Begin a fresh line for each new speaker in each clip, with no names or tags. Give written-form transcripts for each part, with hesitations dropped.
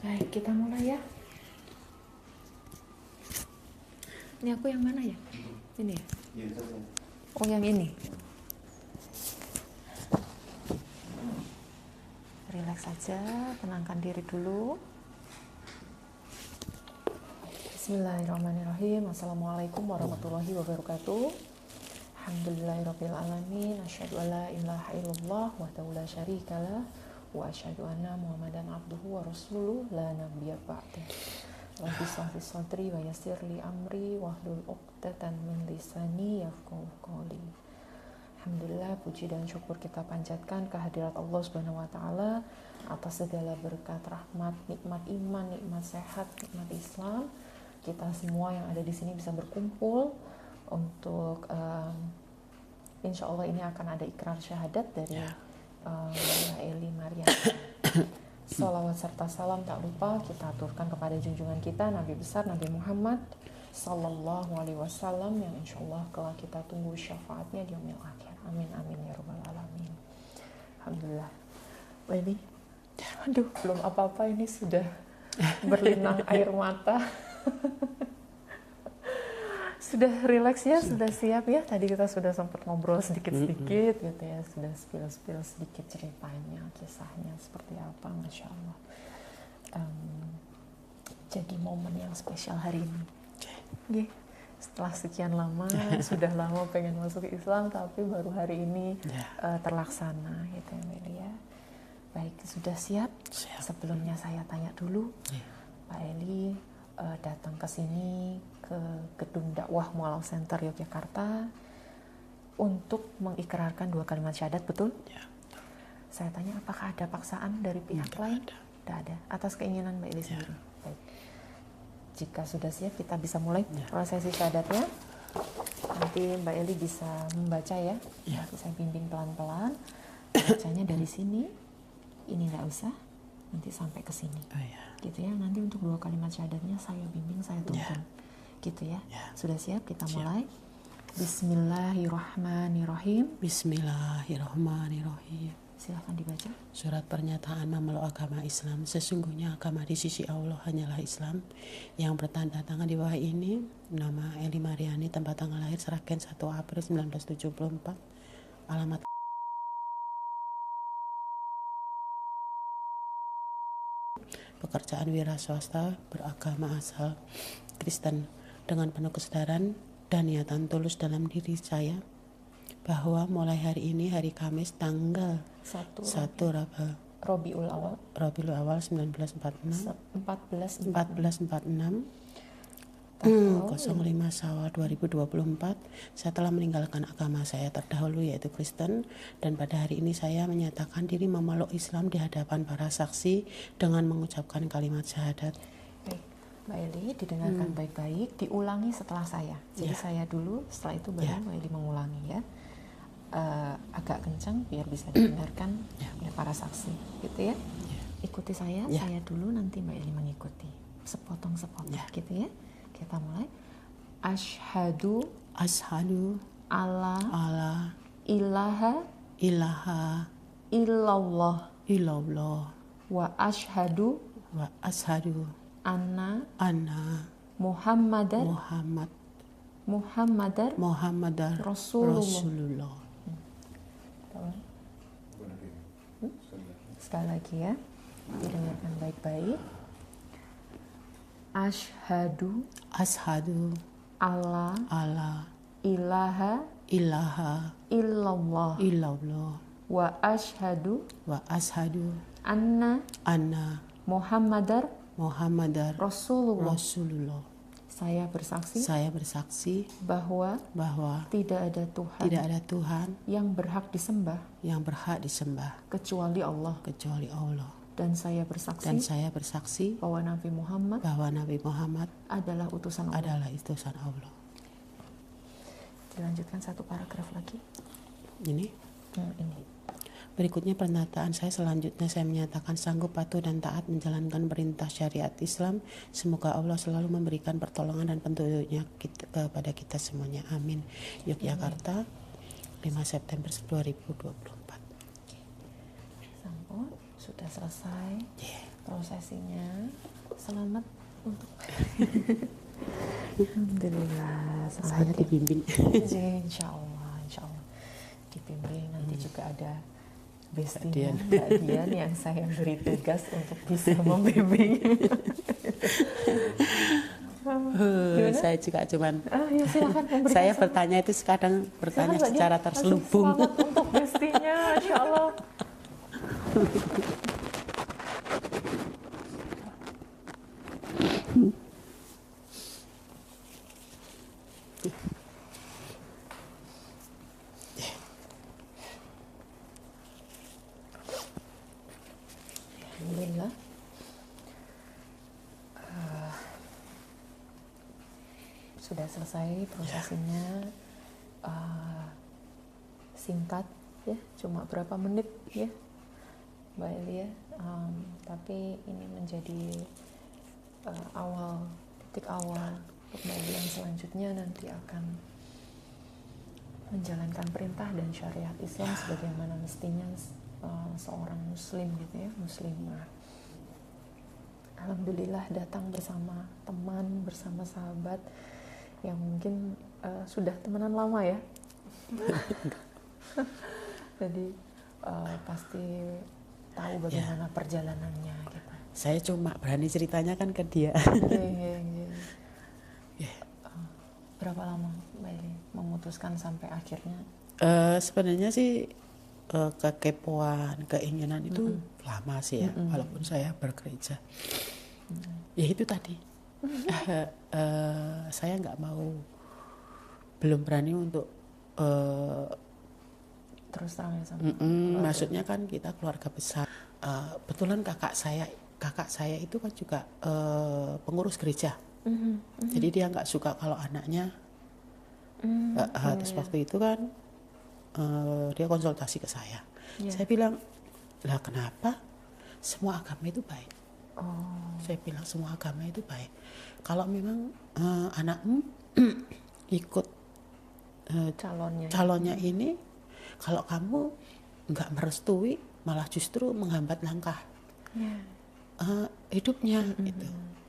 Baik, kita mulai ya. Ini aku yang mana ya? Ini ya? Oh, yang ini. Relax saja, tenangkan diri dulu. Bismillahirrahmanirrahim. Assalamualaikum warahmatullahi wabarakatuh. Alhamdulillahirabbil alamin. Asyhadu an la ilaha illallah wahdahu la syarikalah wa asyhadu anna Muhammadan abduhu wa rasuluh la nabiyya ba'da. Rabbi shrah li sadri wa yassir li amri wahlul 'uqdatam min lisani yafqahu qawli. Alhamdulillah, puji dan syukur kita panjatkan kehadirat Allah Subhanahu wa taala atas segala berkat, rahmat, nikmat iman, nikmat sehat, nikmat Islam. Kita semua yang ada di sini bisa berkumpul untuk insya Allah ini akan ada ikrar syahadat dari Mbak Eli Mariani. Salawat serta salam tak lupa kita aturkan kepada junjungan kita Nabi besar Nabi Muhammad Sallallahu Alaihi Wasallam yang insya Allah kelak kita tunggu syafaatnya di yaumil akhir. Amin amin ya rabbal alamin. Alhamdulillah. Mbak Eli, aduh belum apa-apa ini sudah berlinang air mata. Sudah rileks ya, sudah siap ya. Tadi kita sudah sempat ngobrol sedikit-sedikit gitu ya, sudah spill sedikit ceritanya, kisahnya seperti apa, Masya Allah. Jadi momen yang spesial hari ini. Setelah sekian lama, sudah lama pengen masuk ke Islam, tapi baru hari ini terlaksana gitu ya. Baik, sudah siap? Sebelumnya saya tanya dulu, Pak Eli datang ke sini ke gedung dakwah Mualaf Center Yogyakarta untuk mengikrarkan 2 kalimat syahadat, betul?
Ya.
Saya tanya apakah ada paksaan dari pihak lain? Tidak ada. Atas keinginan Mbak Eli sendiri. Baik. Jika sudah siap kita bisa mulai prosesi syahadatnya. Nanti Mbak Eli bisa membaca ya. Nanti saya bimbing pelan-pelan. Bacanya dari sini. Ini nggak usah. Nanti sampai ke sini. Gitu ya. Nanti untuk 2 kalimat syahadatnya saya bimbing, saya tuntun. Gitu ya. Sudah siap? Kita mulai. Bismillahirrahmanirrahim.
Bismillahirrahmanirrahim.
Silahkan dibaca.
Surat pernyataan memeluk agama Islam. Sesungguhnya agama di sisi Allah hanyalah Islam. Yang bertanda tangan di bawah ini, nama Eli Mariani, tempat tanggal lahir Sragen 1 April 1974, alamat pekerjaan wira swasta, beragama asal Kristen, dengan penuh kesadaran dan niatan tulus dalam diri saya bahwa mulai hari ini, hari Kamis tanggal 1
Rabiul Awal
1946
1446
05 Syawal 2024, saya telah meninggalkan agama saya terdahulu yaitu Kristen, dan pada hari ini saya menyatakan diri memeluk Islam di hadapan para saksi dengan mengucapkan kalimat syahadat.
Baik, Mbak Eli didengarkan baik-baik, diulangi setelah saya. Jadi saya dulu, setelah itu baru Mbak Eli mengulangi ya. Agak kencang biar bisa didengarkan oleh para saksi, gitu ya. Ikuti saya dulu, nanti Mbak Eli mengikuti sepotong-sepotong, gitu ya. Kita mulai. Asyhadu alla ilaha illallah wa asyhadu anna Muhammadar Rasulullah. Sekali lagi ya, didengarkan baik-baik. Asyhadu alla ilaha illallah wa asyhadu anna Muhammadar Rasulullah. Saya bersaksi bahwa tidak ada Tuhan yang berhak disembah kecuali Allah. Dan saya bersaksi bahwa Nabi Muhammad adalah utusan Allah. Dilanjutkan satu paragraf lagi.
Ini. Berikutnya pernyataan saya selanjutnya, saya menyatakan sanggup, patuh dan taat menjalankan perintah syariat Islam. Semoga Allah selalu memberikan pertolongan dan petunjuknya kepada kita semuanya. Amin. Yogyakarta, 5 September 2024.
sudah selesai
Yeah.
prosesinya. Selamat untuk Alhamdulillah
Saya dibimbing.
Insya Allah dibimbing. Nanti juga ada bestinya
Dian.
Mbak Dian yang saya beri tugas untuk bisa membimbing.
Saya juga cuman
Ya, silakan memberikan
saya
selamat.
bertanya itu kadang bertanya
Silakan, Mbak
secara
Dian.
terselubung.
Selamat untuk bestinya, Insya Allah. Alhamdulillah. Sudah selesai prosesinya. Singkat ya, cuma berapa menit ya Mbak Elia. Tapi ini menjadi titik awal untuk Mbak Elia yang selanjutnya nanti akan menjalankan perintah dan syariat Islam sebagaimana mestinya seorang muslim gitu ya, muslimah. Alhamdulillah datang bersama teman, bersama sahabat yang mungkin sudah temenan lama ya. Jadi pasti tahu bagaimana perjalanannya gitu.
Saya cuma berani ceritanya kan ke dia.
Berapa lama Mbak Eli memutuskan sampai akhirnya?
Sebenarnya sih kekepoan, keinginan itu lama sih ya, walaupun saya bergereja. Ya itu tadi, saya nggak mau, belum berani untuk
terus terang ya sama.
Maksudnya kan kita keluarga besar. Betulan kakak saya itu kan juga pengurus gereja. Jadi dia nggak suka kalau anaknya. Terus waktu itu kan dia konsultasi ke saya. Saya bilang, lah kenapa? Semua agama itu baik. Saya bilang semua agama itu baik. Kalau memang anakmu ikut calonnya ini, kalau kamu nggak merestui, malah justru menghambat langkah hidupnya, gitu.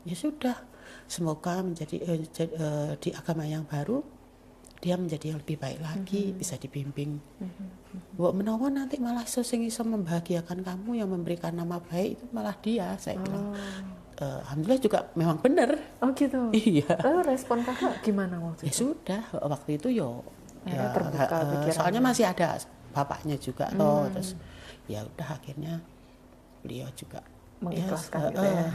Ya sudah, semoga menjadi di agama yang baru dia menjadi yang lebih baik lagi, bisa dibimbing. Mbok menawa nanti malah sing iso membahagiakan kamu, yang memberikan nama baik itu malah dia, saya bilang. Alhamdulillah juga memang benar.
Oh gitu.
Iya.
Lalu respon kakak gimana waktu
Ya
itu?
sudah, waktu itu ya
terbuka pikirannya.
soalnya masih ada bapaknya juga terus ya udah akhirnya beliau juga
mengikhlaskan gitu ya.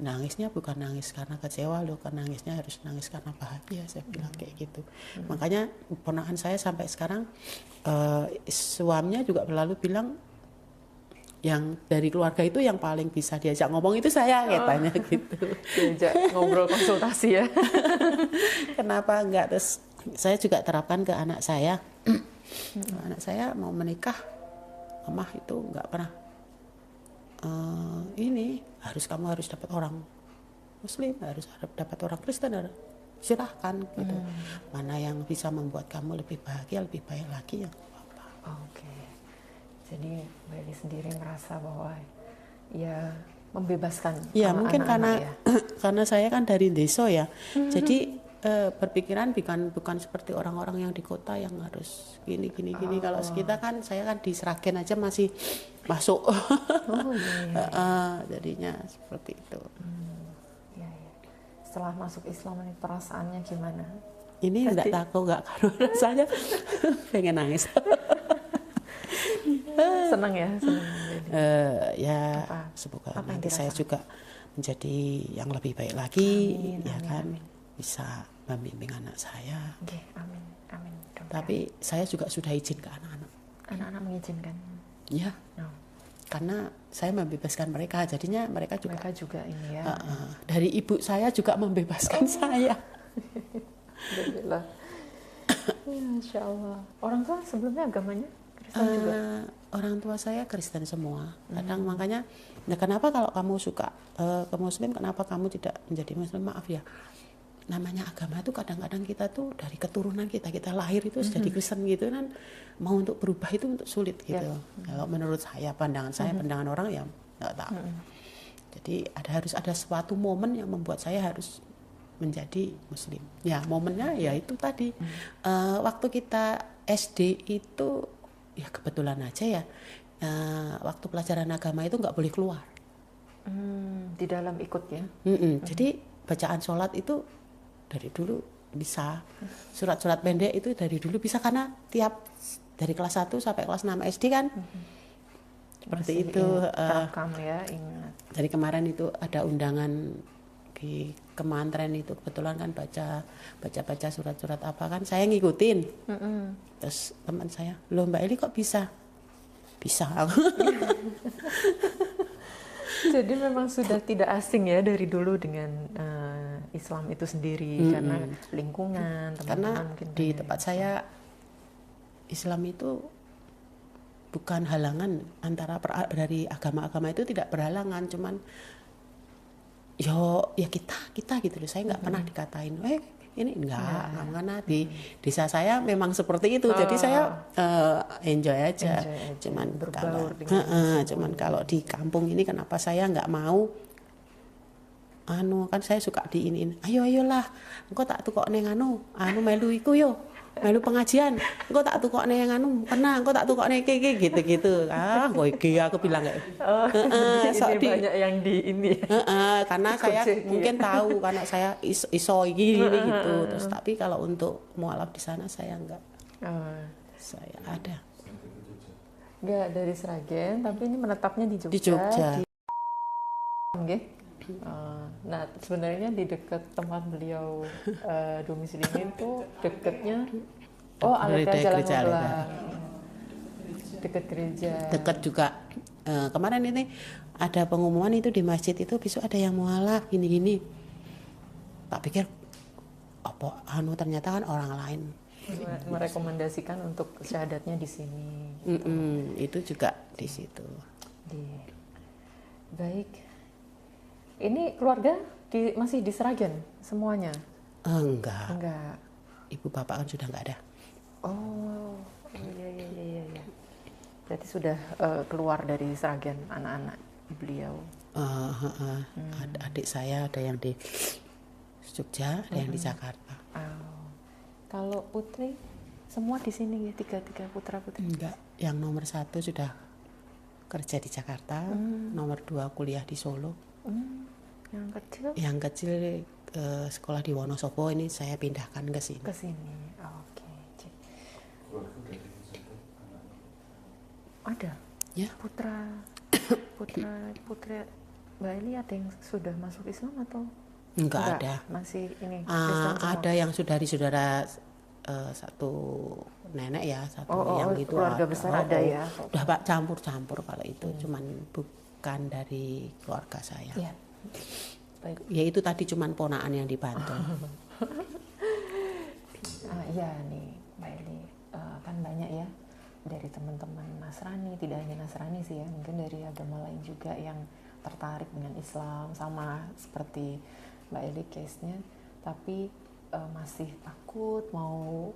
Nangisnya bukan nangis karena kecewa loh, kan nangisnya harus nangis karena bahagia, saya bilang kayak gitu. Makanya ponakan saya sampai sekarang suaminya juga selalu bilang yang dari keluarga itu yang paling bisa diajak ngomong itu saya, katanya gitu.
Diajak ngobrol konsultasi ya.
Kenapa enggak? Terus saya juga terapkan ke anak saya. Anak saya mau menikah, mama itu enggak pernah kamu harus dapat orang Muslim, harus dapat orang Kristen, silahkan gitu. Mana yang bisa membuat kamu lebih bahagia, lebih baik lagi, yang apa.
Oke. Jadi Mbak Eli sendiri merasa bahwa ya membebaskan.
Ya mungkin
anak-anak
karena saya kan dari desa ya. Jadi berpikiran bukan seperti orang-orang yang di kota yang harus gini. Kalau kita kan, saya kan di Sragen aja masih masuk. Jadinya seperti itu.
Ya. Setelah masuk Islam ini perasaannya gimana?
Ini enggak takut, enggak karena rasanya pengen nangis.
Senang ya,
Ya semoga nanti saya juga menjadi yang lebih baik lagi. Amin. Bisa membimbing anak saya.
Okay, amin.
Tapi saya juga sudah izin ke anak-anak.
Anak-anak mengizinkan?
Ya. Karena saya membebaskan mereka, jadinya mereka juga ini ya. Dari ibu saya juga membebaskan saya.
Alhamdulillah. Insya Allah. Orang tua sebelumnya agamanya Kristen juga?
Orang tua saya Kristen semua. Kadang makanya, kenapa kalau kamu suka ke Muslim, kenapa kamu tidak menjadi Muslim? Maaf ya. namanya agama itu kadang-kadang kita tuh dari keturunan kita lahir itu sudah di Kristen gitu kan, mau untuk berubah itu untuk sulit gitu. Kalau menurut saya, pandangan saya, pandangan orang ya nggak tahu. Jadi harus ada suatu momen yang membuat saya harus menjadi Muslim. Ya momennya ya itu tadi, waktu kita SD itu ya kebetulan aja ya, waktu pelajaran agama itu nggak boleh keluar.
Di dalam ikut ya.
Jadi bacaan sholat itu dari dulu bisa, surat-surat pendek itu dari dulu bisa, karena tiap dari kelas 1 sampai kelas 6 SD kan seperti itu.
Terekam ya, ingat.
Dari kemarin itu ada undangan di kemantren itu, kebetulan kan baca surat-surat apa kan, saya ngikutin. Terus teman saya, loh Mbak Eli kok bisa aku.
Jadi memang sudah tidak asing ya dari dulu dengan Islam itu sendiri, karena lingkungan,
karena
mungkin
di tempat saya Islam itu bukan halangan, antara dari agama-agama itu tidak berhalangan, cuman ya kita gitu loh. Saya nggak pernah dikatain ini enggak, karena di desa saya memang seperti itu. Jadi saya enjoy aja. Cuman kalau di kampung ini kenapa saya nggak mau, kan saya suka diinin, ayolah engko tak tukok neng melu iku yo, melu pengajian, engko tak tukok neng kena, engko tak tukok neng gitu. Aku bilang kayak
banyak yang di ini.
Karena saya mungkin tahu, karena saya iso gini gitu. Terus tapi kalau untuk mualaf di sana saya enggak. Saya ada.
Enggak dari Sragen, tapi ini menetapnya di Jogja.
Di Jogja.
Nah sebenarnya di dekat tempat beliau domisilinya itu dekatnya Aleta Jalan Mobelang, dekat gereja.
Dekat juga. Kemarin ini ada pengumuman itu di masjid itu, besok ada yang mualaf gini-gini. Tak pikir apa ternyata kan orang lain
merekomendasikan untuk syahadatnya di sini.
Itu juga di situ.
Baik. Ini keluarga masih di Sragen semuanya?
Enggak. Ibu bapak kan sudah enggak ada.
Iya. Berarti sudah keluar dari Sragen anak-anak beliau.
Adik saya ada yang di Jogja, ada yang di Jakarta.
Kalau putri semua di sini ya, tiga putra putri?
Enggak, yang nomor 1 sudah kerja di Jakarta, nomor 2 kuliah di Solo. Yang kecil sekolah di Wonosobo, ini saya pindahkan ke sini.
Oke. Ada
ya
putra Mbak Eli ada yang sudah masuk Islam atau
enggak? Ada
masih ini
ada yang saudara satu nenek ya, satu yang itu
keluarga besar ada ya.
Udah Pak campur kalau itu cuman bukan dari keluarga saya.
Ya. Baik.
Ya itu tadi cuman ponakan yang dibantu.
Iya nih Mbak Eli, kan banyak ya dari teman-teman Nasrani, tidak hanya Nasrani sih ya, mungkin dari agama lain juga yang tertarik dengan Islam sama seperti Mbak Eli case-nya, tapi masih takut mau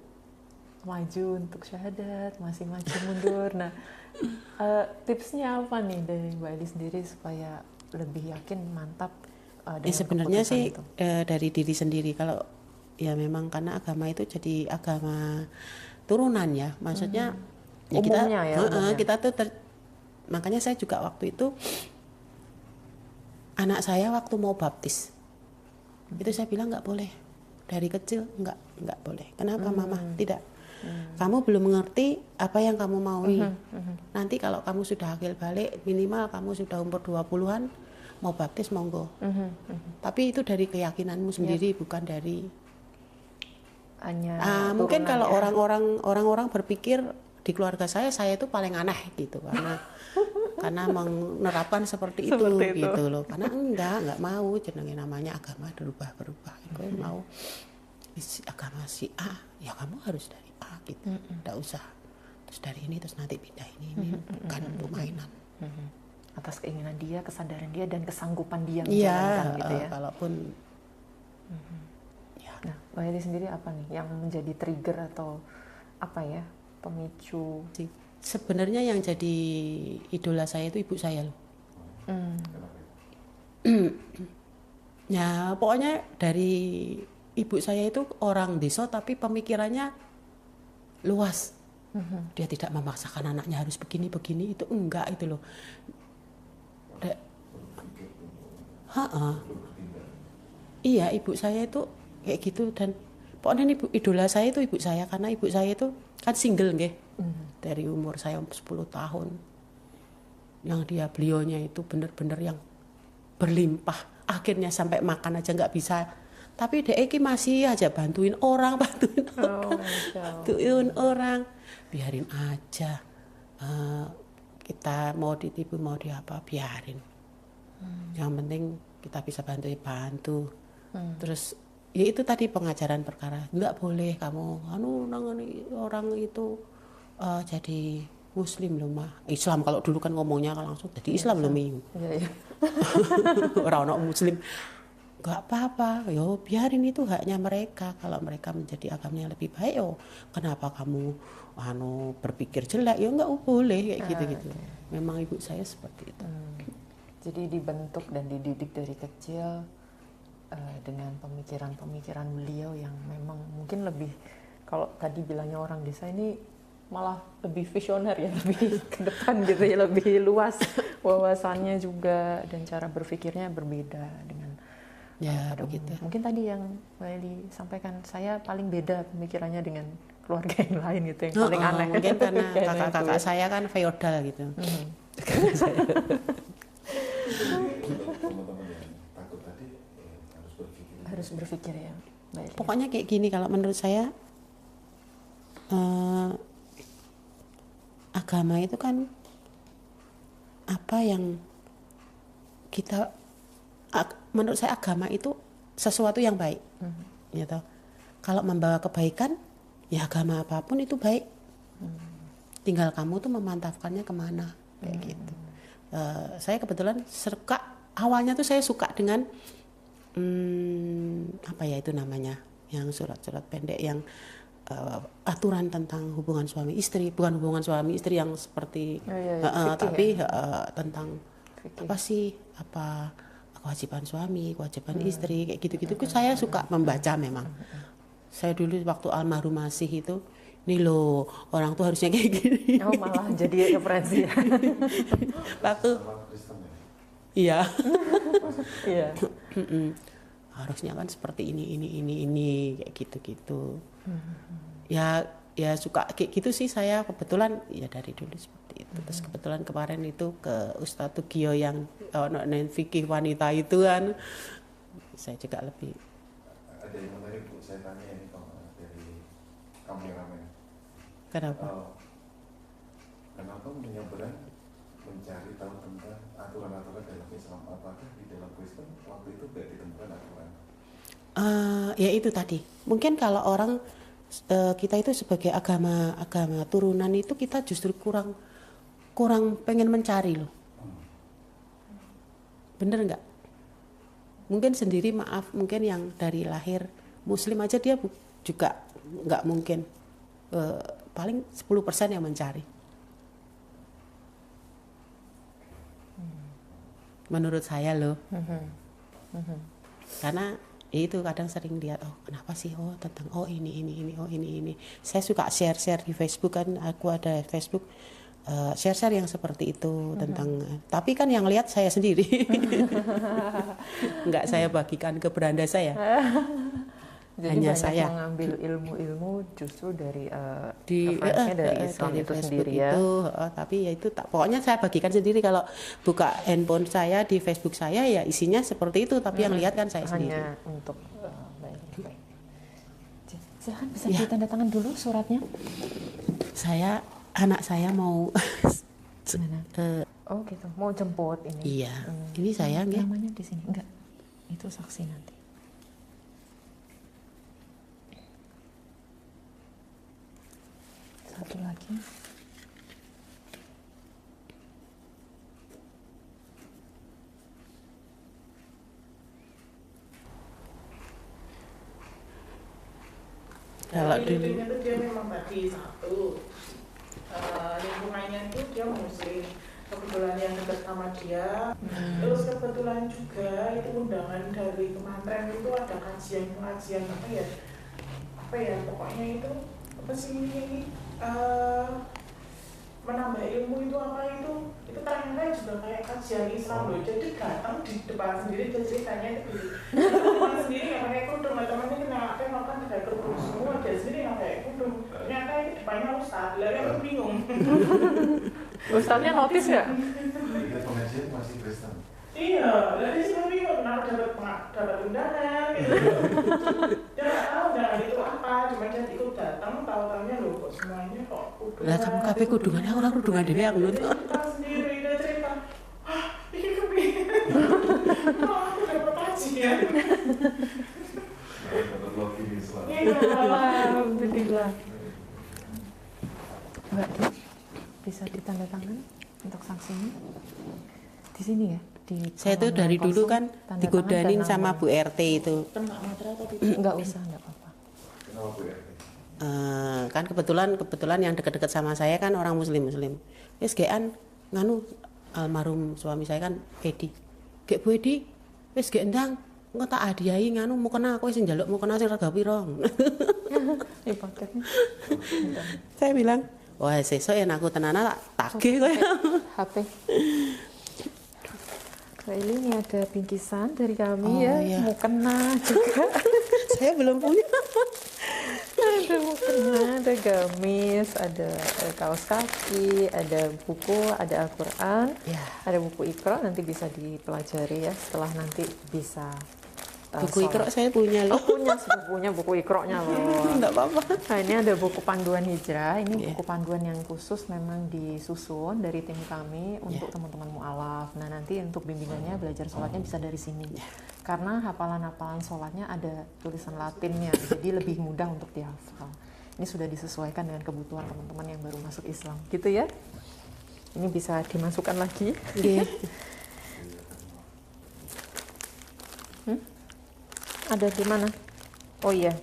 maju untuk syahadat, masih maju mundur. Nah, tipsnya apa nih dari Mbak Eli sendiri supaya lebih yakin, mantap
sebenarnya sih dari diri sendiri. Kalau ya memang karena agama itu jadi agama turunan ya, maksudnya ya kita tuh makanya saya juga waktu itu anak saya waktu mau baptis itu saya bilang nggak boleh, dari kecil nggak boleh. Kenapa mama? Tidak, kamu belum mengerti apa yang kamu maui. Nanti kalau kamu sudah akil balik, minimal kamu sudah umur 20-an, mau baptis monggo. Tapi itu dari keyakinanmu sendiri, bukan dari mungkin kalau orang-orang berpikir di keluarga saya itu paling aneh gitu, karena menerapkan seperti itu gitu loh. Karena enggak mau, jenenge namanya agama berubah. Gue mau agama si A, ya kamu harus dari A gitu. Enggak usah terus dari ini terus nanti pindah ini bukan untuk mainan.
Atas keinginan dia, kesadaran dia dan kesanggupan dia menjalankan gitu ya.
Kalaupun ya
Nah, Mbak Eli sendiri apa nih yang menjadi trigger atau apa ya, pemicu?
Sebenarnya yang jadi idola saya itu ibu saya loh. Ya pokoknya dari ibu saya itu orang desa tapi pemikirannya luas. Dia tidak memaksakan anaknya harus begini-begini, itu enggak itu loh. Iya, ibu saya itu kayak gitu. Dan pokoknya idola saya itu ibu saya, karena ibu saya itu kan single nggih. Dari umur saya 10 tahun. Yang beliaunya itu bener-bener yang berlimpah. Akhirnya sampai makan aja nggak bisa. Tapi dia masih aja bantuin orang. Bantuin orang. Biarin aja. Kita mau ditipu, mau diapa, biarin. Yang penting kita bisa bantu. Terus ya itu tadi pengajaran perkara, nggak boleh kamu nangani orang itu jadi muslim loh mah. Islam kalau dulu kan ngomongnya langsung jadi Islam loh mi. Orang muslim nggak apa-apa, yo biarin, itu haknya mereka. Kalau mereka menjadi agama yang lebih baik, yo kenapa kamu berpikir jelek? Yo nggak boleh kayak gitu. Memang ibu saya seperti itu.
Jadi dibentuk dan dididik dari kecil dengan pemikiran-pemikiran beliau yang memang mungkin lebih, kalau tadi bilangnya orang desa ini malah lebih visioner ya, lebih ke depan gitu ya, lebih luas wawasannya juga dan cara berpikirnya berbeda dengan
begitu.
Mungkin tadi yang Mbak Eli sampaikan, saya paling beda pemikirannya dengan keluarga yang lain gitu, yang paling aneh.
Mungkin karena kakak-kakak saya kan feodal gitu.
Harus berpikir ya. Mbak Eli.
Pokoknya kayak gini, kalau menurut saya agama itu kan apa yang kita, menurut saya agama itu sesuatu yang baik. Gitu. Kalau membawa kebaikan, ya agama apapun itu baik. Tinggal kamu tuh memantapkannya kemana kayak gitu. Saya kebetulan awalnya tuh saya suka dengan apa ya itu namanya, yang surat-surat pendek yang aturan tentang hubungan suami istri, bukan hubungan suami istri yang seperti tapi tentang apa sih, apa kewajiban suami, kewajiban istri kayak gitu-gitu. Saya suka membaca memang. Saya dulu waktu almarhum masih itu, nih loh orang tuh harusnya kayak gini.
Oh malah jadi referensi ya.
Waktu iya.
Iya.
Harusnya kan seperti ini kayak gitu-gitu. Ya suka kayak gitu sih saya kebetulan ya dari dulu seperti itu. Terus kebetulan kemarin itu ke Ustadz Tugio yang fikih wanita itu kan, saya juga lebih.
Ada yang menarik Bu, saya tanya ini dari kameramen.
Kenapa?
Kenapa menyeberang mencari tahu tentang aturan-aturan dalam Islam? Apakah di dalam Kristen waktu itu tidak ditemukan aturan?
Ya itu tadi. Mungkin kalau orang kita itu sebagai agama turunan itu kita justru kurang pengen mencari loh. Bener nggak? Mungkin sendiri maaf, mungkin yang dari lahir Muslim aja dia juga nggak mungkin, paling 10% yang mencari. Menurut saya loh. Karena itu kadang sering lihat, oh kenapa sih, tentang ini. Saya suka share di Facebook kan, aku ada Facebook, share yang seperti itu tentang, tapi kan yang lihat saya sendiri. Nggak saya bagikan ke beranda saya.
Jadi
hanya
banyak
saya
mengambil ilmu-ilmu justru dari referensinya dari Islam
dari
itu
Facebook
sendiri ya.
Tapi ya itu pokoknya saya bagikan sendiri. Kalau buka handphone saya di Facebook saya ya isinya seperti itu, tapi yang lihat kan saya sendiri.
Hanya untuk baik. Silahkan bisa ditanda tangan dulu suratnya.
Anak saya mau
oh gitu, mau jemput ini.
Iya. Ini saya nggih.
Namanya di sini enggak. Itu saksi nanti. Satu lagi.
Kalau dulu
Intinya tuh dia memang tadi satu lingkungannya itu dia muslim, kebetulan yang dekat sama dia. Terus kebetulan juga itu undangan dari kemantren itu ada kajian apa ya pokoknya itu apa sih ini menambah ilmu itu apa itu ternyata juga kayak kajian Islam loh. Jadi datang di depan sendiri dan ceritanya itu teman sendiri nggak pakai kerudung, teman-temannya kenapa makan pakai kerudung semua, dia sendiri nggak pakai kerudung. Ternyata itu depannya ustadz, lalu aku bingung.
Ustadznya notice nggak?
Ikut pengajian masih Kristen.
Iya, dari sini bingung kenapa dapat undangan gitu. Dia nggak tahu undangan itu apa, cuma dia ikut datang, tahu-tahunya loh kok semuanya kok kudungan.
lah kamu kabeh kudungan aku ora kudungan dhewe aku lho.
Dia sendiri dia cerita, ini kepiye? Aku dapat kajian.
Dapat lagi Islam.
Iya,
Alhamdulillah. Mbak, bisa ditanda tangan untuk saksinya di sini ya? Di
Saya tuh
halaman
dari dulu
kosong,
kan
tanda
digodain
tangan dan
sama
nama.
Bu RT itu.
Nggak usah, nggak apa-apa.
Kenapa Bu RT?
Kan kebetulan yang dekat-dekat sama saya kan orang muslim. Wis gekan nganu almarhum suami saya kan Edi. Gek Bu Edi, wis gek ndang engko tak hadiahi nganu mukena aku sing njaluk mukena sing rega pira.
Paketnya.
Saya bilang, wah sesuk yen aku tenanan tak tagih kowe.
HP. Kak Eli, ini ada bingkisan dari kami
Oh,
ya,
iya.
mukena juga.
Saya belum punya.
Ada mukena, ada gamis, ada kaos kaki, ada buku, ada Al-Quran,
Ya.
ada buku Iqra, nanti bisa dipelajari ya setelah nanti bisa
Buku
sholat.
Iqra saya punya
Oh,
loh.
punya buku Iqra-nya loh.
Enggak apa-apa.
Nah, ini ada buku panduan hijrah. Ini
Iya.
buku panduan yang khusus memang disusun dari tim kami untuk teman-teman mu'alaf. Nah, nanti untuk bimbingannya belajar sholatnya bisa dari sini. Karena hafalan-hafalan sholatnya ada tulisan Latinnya, jadi lebih mudah untuk dihafal. Ini sudah disesuaikan dengan kebutuhan teman-teman yang baru masuk Islam, gitu ya. Ini bisa dimasukkan lagi.
Iya.
Ada di mana? Oh iya.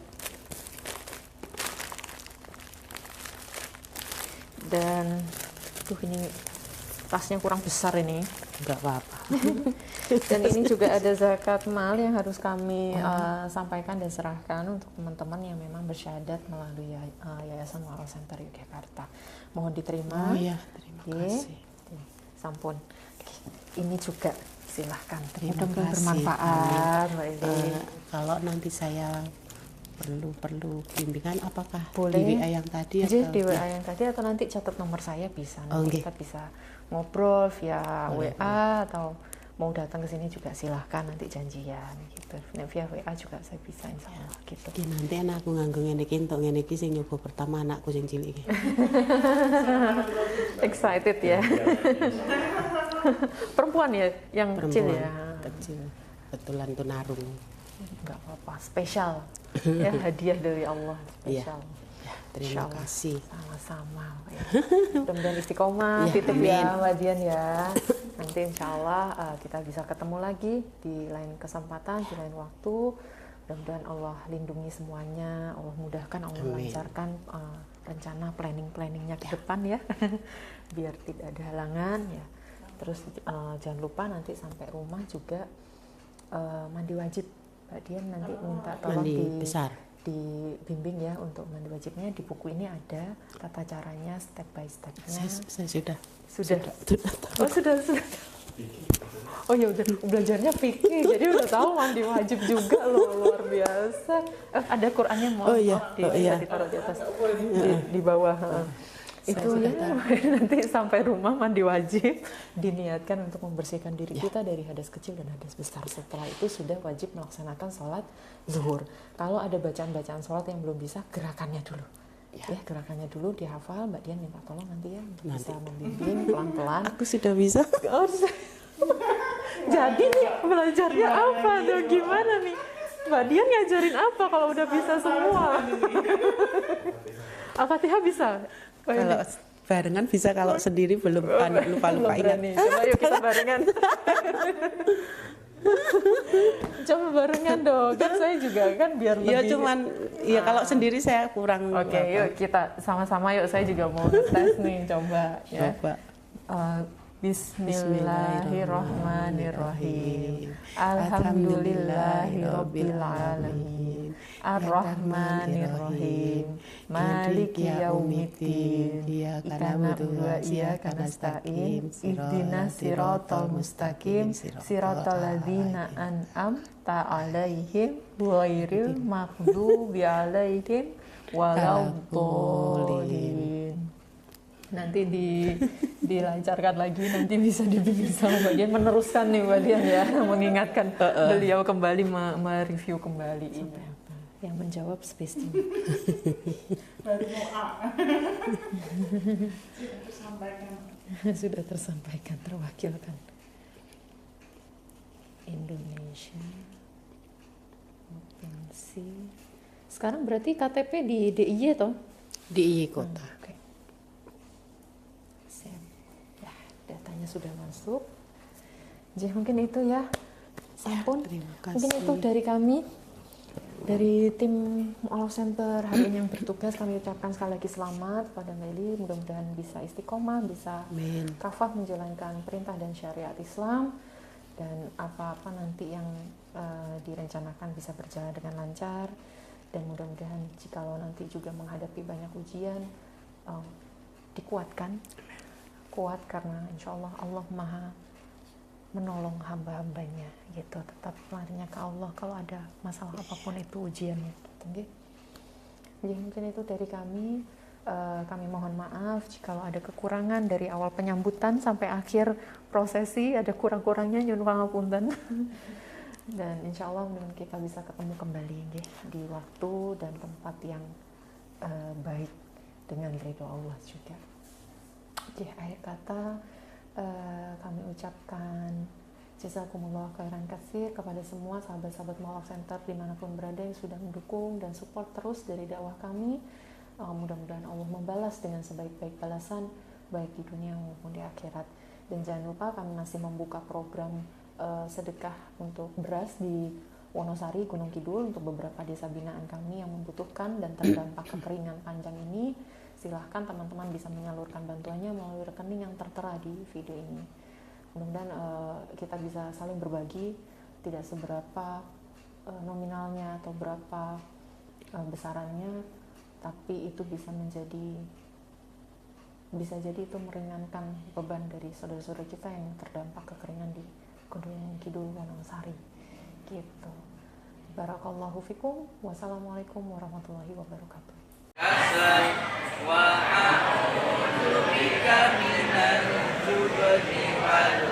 Dan ini tasnya kurang besar ini.
Enggak apa-apa.
Dan ini juga ada zakat mal yang harus kami sampaikan dan serahkan untuk teman-teman yang memang bersyahadat melalui Yayasan Waro Center Yogyakarta. Mohon diterima.
Oh iya, terima kasih.
Sampun. Ini juga silahkan.
Terima
Mudah-mudahan
kasih.
bermanfaat, Mbak Eli.
Kalau nanti saya perlu bimbingan apakah
Boleh.
di WA yang tadi
Jadi
atau
di WA yang tadi atau nanti catat nomor saya bisa.
Oh,
Nanti
nggih.
kita bisa ngobrol via
Boleh,
WA atau mau datang ke sini juga silahkan nanti janjian gitu. Nah, via WA juga saya bisa insya Allah gitu.
Iki nanti anakku nganggo ngene iki entuk ngene iki sing nyoba pertama anakku sing cilik iki.
Excited ya. Perempuan ya yang kecil
Perempuan
ya.
kecil. Kebetulan tunarung.
Enggak apa-apa, spesial. Ya hadiah dari Allah,
Iya.
spesial.
Ya, terima
Insya Allah.
kasih.
Sama-sama. Ya. Mudah-mudahan istiqomah,
Ya,
titip
amin.
ya Mbak Dian ya. Nanti insya Allah kita bisa ketemu lagi di lain kesempatan, di lain waktu. Mudah-mudahan Allah lindungi semuanya, Allah mudahkan, Allah
Amin.
lancarkan rencana planningnya ke depan ya. Biar tidak ada halangan ya. Terus jangan lupa nanti sampai rumah juga mandi wajib. Mbak Dian nanti minta tolong
Mandi besar.
dibimbing ya untuk mandi wajibnya. Di buku ini ada tata caranya step by stepnya.
Saya sudah.
Sudah. Oh sudah. Oh ya udah belajarnya fikih jadi udah tahu mandi wajib juga loh, luar biasa. Ada Qurannya
Oh iya, oh iya.
ditaruh di atas di bawah.
Saya
Itu
sudah
ya nanti sampai rumah mandi wajib diniatkan untuk membersihkan diri kita dari hadas kecil dan hadas besar. Setelah itu sudah wajib melaksanakan sholat zuhur. Kalau ada bacaan-bacaan sholat yang belum bisa, gerakannya dulu. Ya, gerakannya dulu dihafal. Mbak Dian minta tolong nanti ya bisa membimbing pelan-pelan.
Aku sudah bisa.
Oh, jadi nih belajarnya apa tuh, gimana nih Mbak Dian ngajarin apa kalau udah bisa semua? Al-Fatihah bisa?
Kalau barengan bisa, kalau sendiri belum lupa
Belum
ingat.
berani. Coba yuk kita barengan. Coba barengan dong, kan saya juga kan biar lebih.
Ya cuman, ya kalau sendiri saya kurang.
Oke, yuk kita sama-sama yuk. Saya juga mau tes nih, coba ya.
Coba.
Bismillahirrahmanirrahim. Alhamdulillahirabbil alamin. Ar-Rahmanir-Rahim. Maliki yaumiddin. Iyyaka na'budu wa iyyaka nasta'in. Ihdinas siratal mustaqim. Siratal ladzina an'amta 'alaihim ghairil maghdubi 'alaihim waladdallin. Nanti dilancarkan lagi, nanti bisa dibimbing sama Mbak Dian, meneruskan nih Mbak Dian ya, mengingatkan beliau kembali mereview kembali ini. Yang menjawab space team.
Baru mau A. Sudah tersampaikan.
Sudah tersampaikan, terwakilkan. Indonesia provinsi. Sekarang berarti KTP di DIY toh?
DIY kota.
Oke. Siap. Ya, datanya sudah masuk. Jadi mungkin itu ya. Ampun.
Terima kasih.
Mungkin itu dari kami. Dari tim Mu'alaf Center hari ini yang bertugas, kami ucapkan sekali lagi selamat kepada Meli. Mudah-mudahan bisa istiqomah, bisa kafah menjalankan perintah dan syariat Islam, dan apa-apa nanti yang direncanakan bisa berjalan dengan lancar. Dan mudah-mudahan jikalau nanti juga menghadapi banyak ujian, dikuatkan, kuat, karena insya Allah Allah Maha menolong hamba-hambanya gitu. Tetap larinya ke Allah kalau ada masalah apapun itu ujiannya gitu. Jadi mungkin itu dari kami. Kami mohon maaf jika ada kekurangan dari awal penyambutan sampai akhir prosesi, ada kurang-kurangnya, nyuwun pangapunten. Dan insya Allah kita bisa ketemu kembali di waktu dan tempat yang baik dengan ridho Allah juga. Oke, akhir kata kami ucapkan jazakumullah khairan katsir kepada semua sahabat-sahabat Mu'alaf Center dimanapun berada yang sudah mendukung dan support terus dari dakwah kami. Mudah-mudahan Allah membalas dengan sebaik-baik balasan, baik di dunia maupun di akhirat. Dan jangan lupa kami masih membuka program sedekah untuk beras di Wonosari, Gunung Kidul, untuk beberapa desa binaan kami yang membutuhkan dan terdampak kekeringan panjang ini. Silahkan teman-teman bisa menyalurkan bantuannya melalui rekening yang tertera di video ini. Mudah-mudahan kita bisa saling berbagi, tidak seberapa nominalnya atau berapa besarannya, tapi itu bisa jadi itu meringankan beban dari saudara-saudara kita yang terdampak kekeringan di Gunung Kidul, Wonosari. Gitu. Barakallahu fikum. Wassalamualaikum warahmatullahi wabarakatuh.
وأعوذ بك من الجبن والبخل